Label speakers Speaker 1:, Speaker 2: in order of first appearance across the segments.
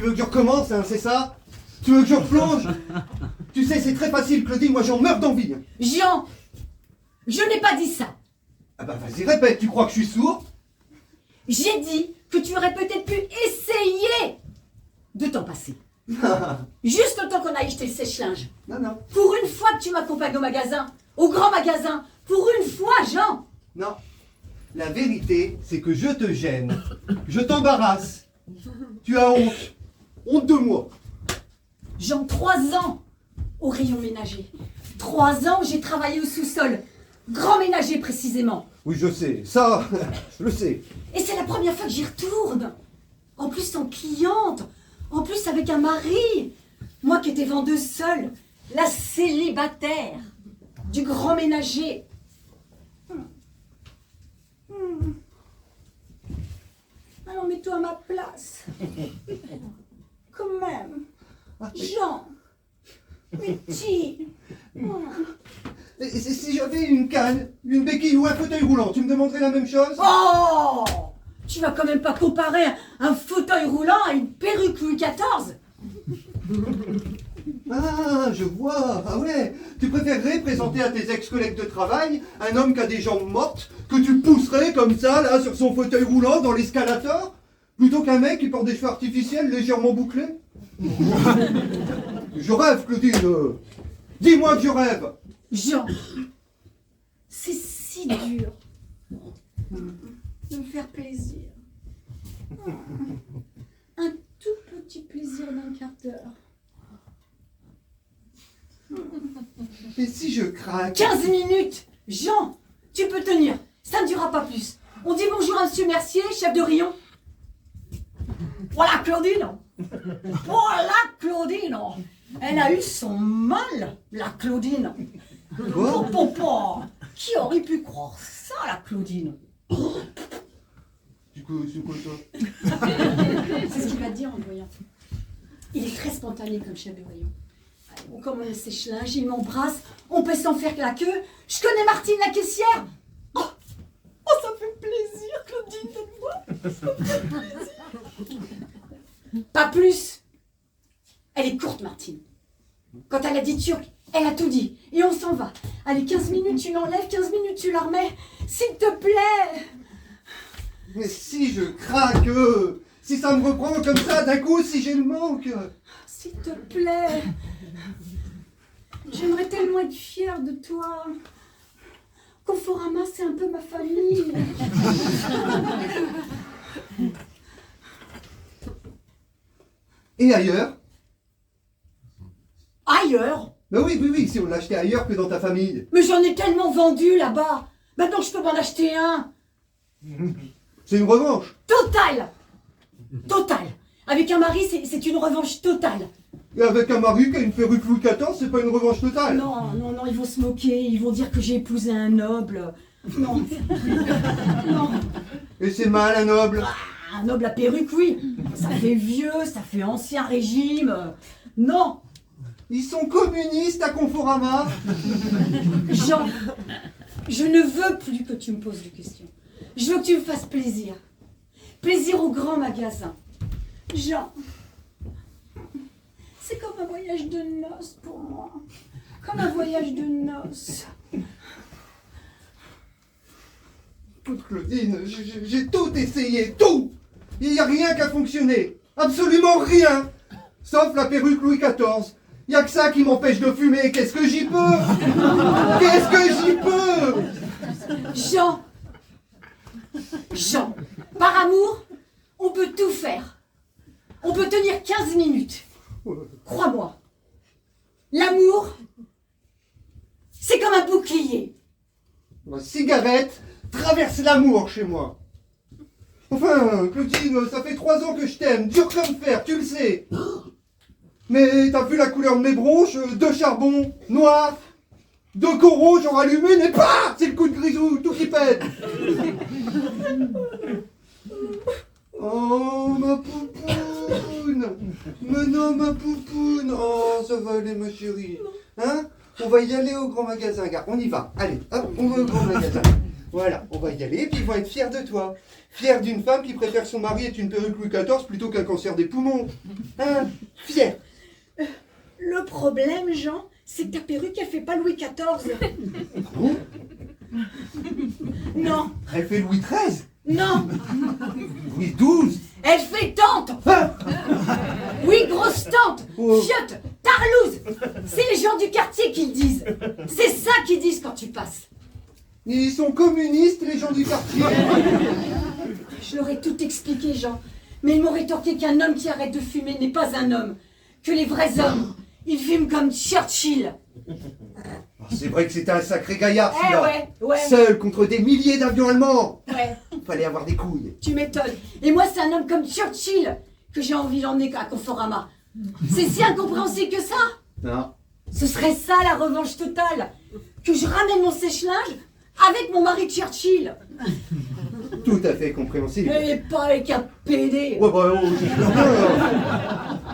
Speaker 1: Tu veux que je recommence, hein, c'est ça? Tu veux que je replonge? Tu sais, c'est très facile, Claudine, moi j'en meurs d'envie.
Speaker 2: Jean, je n'ai pas dit ça.
Speaker 1: Ah bah vas-y, répète, tu crois que je suis sourd?
Speaker 2: J'ai dit que tu aurais peut-être pu essayer de t'en passer. Juste le temps qu'on aille jeter le sèche-linge.
Speaker 1: Non, non,
Speaker 2: Pour une fois que tu m'accompagnes au magasin, au grand magasin, pour une fois, Jean.
Speaker 1: non. La vérité, c'est que je te gêne, je t'embarrasse. Tu as honte. Honte de moi.
Speaker 2: Jean, 3 ans au rayon ménager. 3 ans, j'ai travaillé au sous-sol. Grand ménager, précisément.
Speaker 1: Oui, je sais, ça, je le sais.
Speaker 2: Et c'est la première fois que j'y retourne. En plus, en cliente. En plus, avec un mari. Moi qui étais vendeuse seule. La célibataire du grand ménager. Alors, mets-toi à ma place. Quand même. Jean. Mais petit.
Speaker 1: Et si j'avais une canne, une béquille ou un fauteuil roulant, tu me demanderais la même chose?
Speaker 2: Oh! Tu vas quand même pas comparer un fauteuil roulant à une perruque Louis XIV.
Speaker 1: Ah, je vois. Ah ouais. Tu préférerais présenter à tes ex-collègues de travail un homme qui a des jambes mortes, que tu pousserais comme ça, là, sur son fauteuil roulant, dans l'escalator, plutôt qu'un mec qui porte des cheveux artificiels légèrement bouclés? Je rêve, Claudine. Dis-moi que je rêve.
Speaker 2: Jean, c'est si dur de me faire plaisir. Un tout petit plaisir d'un quart d'heure.
Speaker 1: Et si je craque?
Speaker 2: 15 minutes! Jean, tu peux tenir. Ça ne durera pas plus. On dit bonjour à Monsieur Mercier, chef de rayon. Voilà Claudine. Voilà Claudine. Elle a eu son mal, la Claudine.
Speaker 1: Quoi?
Speaker 2: Papa, qui aurait pu croire ça, la Claudine?
Speaker 1: Du coup, c'est quoi ça?
Speaker 2: C'est ce qu'il va dire en le voyant. Il est très spontané comme chef de rayon. Allez, on commence le sèche-linge, il m'embrasse, on peut s'en faire que la queue. Je connais Martine, la caissière. Oh, ça fait plaisir, Claudine, de me voir. Ça fait plaisir. Pas plus. Elle est courte, Martine. Quand elle a dit turc, elle a tout dit. Et on s'en va. Allez, 15 minutes, tu l'enlèves, 15 minutes, tu la remets. S'il te plaît.
Speaker 1: Mais si je craque, si ça me reprend comme ça d'un coup, si j'ai le manque.
Speaker 2: S'il te plaît. J'aimerais tellement être fière de toi. Conforama, c'est un peu ma famille.
Speaker 1: Et ailleurs?
Speaker 2: Ailleurs?
Speaker 1: Ben oui, si on l'achetait ailleurs que dans ta famille.
Speaker 2: Mais j'en ai tellement vendu là-bas. Maintenant, je peux m'en acheter un.
Speaker 1: C'est une revanche.
Speaker 2: Total. Total. Avec un mari, c'est une revanche totale.
Speaker 1: Et avec un mari qui a une perruque Louis XIV, c'est pas une revanche totale.
Speaker 2: Non, ils vont se moquer. Ils vont dire que j'ai épousé un noble. Non. Non.
Speaker 1: Et c'est mal, un noble.
Speaker 2: Ah, un noble à perruque, oui. Ça fait vieux, ça fait ancien régime. Non.
Speaker 1: Ils sont communistes à Conforama.
Speaker 2: Jean, je ne veux plus que tu me poses des questions. Je veux que tu me fasses plaisir. Plaisir au grand magasin. Jean, c'est comme un voyage de noces pour moi. Comme un voyage de noces.
Speaker 1: Écoute, Claudine, j'ai tout essayé, tout. Il n'y a rien qui a fonctionné. Absolument rien. Sauf la perruque Louis XIV. Il n'y a que ça qui m'empêche de fumer. Qu'est-ce que j'y peux? Qu'est-ce que j'y peux?
Speaker 2: Jean, par amour, on peut tout faire. On peut tenir 15 minutes. Crois-moi. L'amour, c'est comme un bouclier.
Speaker 1: Ma cigarette traverse l'amour chez moi. Enfin, Claudine, ça fait 3 ans que je t'aime, dur comme fer, tu le sais. Mais t'as vu la couleur de mes bronches, 2 charbons, noirs, 2 coraux, j'en rallumé, mais pas. C'est le coup de grisou, tout qui pète. Oh, ma poupoune. Mais non, ma poupoune. Oh, ça va aller, ma chérie. Hein? On va y aller au grand magasin, gars. On y va. Allez, hop, on va au grand magasin. Voilà, on va y aller, puis ils vont être fiers de toi. Fiers d'une femme qui préfère son mari être une perruque Louis XIV plutôt qu'un cancer des poumons. Hein? Fiers.
Speaker 2: Le problème, Jean, c'est que ta perruque, elle fait pas Louis XIV.
Speaker 1: Bon,
Speaker 2: Non,
Speaker 1: elle fait Louis XIII,
Speaker 2: non,
Speaker 1: Louis XII.
Speaker 2: elle fait tante.
Speaker 1: Ah,
Speaker 2: Oui, grosse tante,
Speaker 1: Oh.
Speaker 2: fiotte, tarlouse. C'est les gens du quartier qui le disent. C'est ça qu'ils disent quand tu passes.
Speaker 1: ils sont communistes, les gens du quartier.
Speaker 2: Je leur ai tout expliqué, Jean. Mais ils m'ont rétorqué qu'un homme qui arrête de fumer n'est pas un homme. Que les vrais hommes, ils fument comme Churchill.
Speaker 1: Ah, c'est vrai que c'était un sacré gaillard,
Speaker 2: Eh
Speaker 1: celui-là.
Speaker 2: ouais,
Speaker 1: Seul contre des milliers d'avions allemands.
Speaker 2: ouais,
Speaker 1: Fallait avoir des couilles.
Speaker 2: tu m'étonnes. Et moi, c'est un homme comme Churchill que j'ai envie d'emmener à Conforama. C'est si incompréhensible que ça.
Speaker 1: Non.
Speaker 2: Ce serait ça la revanche totale. Que je ramène mon sèche-linge avec mon mari Churchill.
Speaker 1: Tout à fait compréhensible.
Speaker 2: Et pas avec un PD.
Speaker 1: Ouais, bah, oh, j'ai peur.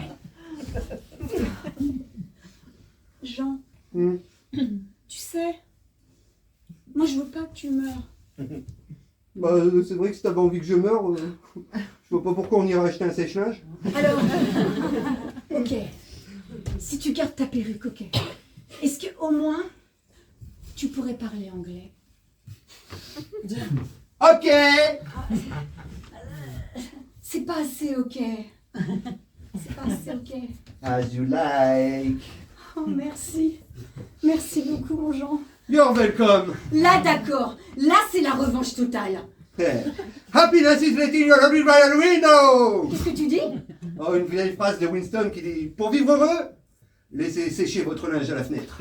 Speaker 2: Jean,
Speaker 1: Hmm.
Speaker 2: tu sais, moi je veux pas que tu meurs.
Speaker 1: Bah, c'est vrai que si t'avais envie que je meure, je vois pas pourquoi on irait acheter un sèche-linge.
Speaker 2: Alors, ok. Si tu gardes ta perruque, ok. Est-ce que au moins tu pourrais parler anglais?
Speaker 1: Ok.
Speaker 2: C'est pas assez ok. C'est pas assez ok.
Speaker 1: As you like.
Speaker 2: Oh merci. Merci beaucoup mon Jean.
Speaker 1: You're welcome.
Speaker 2: Là d'accord. Là c'est la revanche totale.
Speaker 1: Happiness is letting your every by the window.
Speaker 2: Qu'est-ce que tu dis?
Speaker 1: Oh, une vieille phrase de Winston qui dit: pour vivre heureux, laissez sécher votre linge à la fenêtre.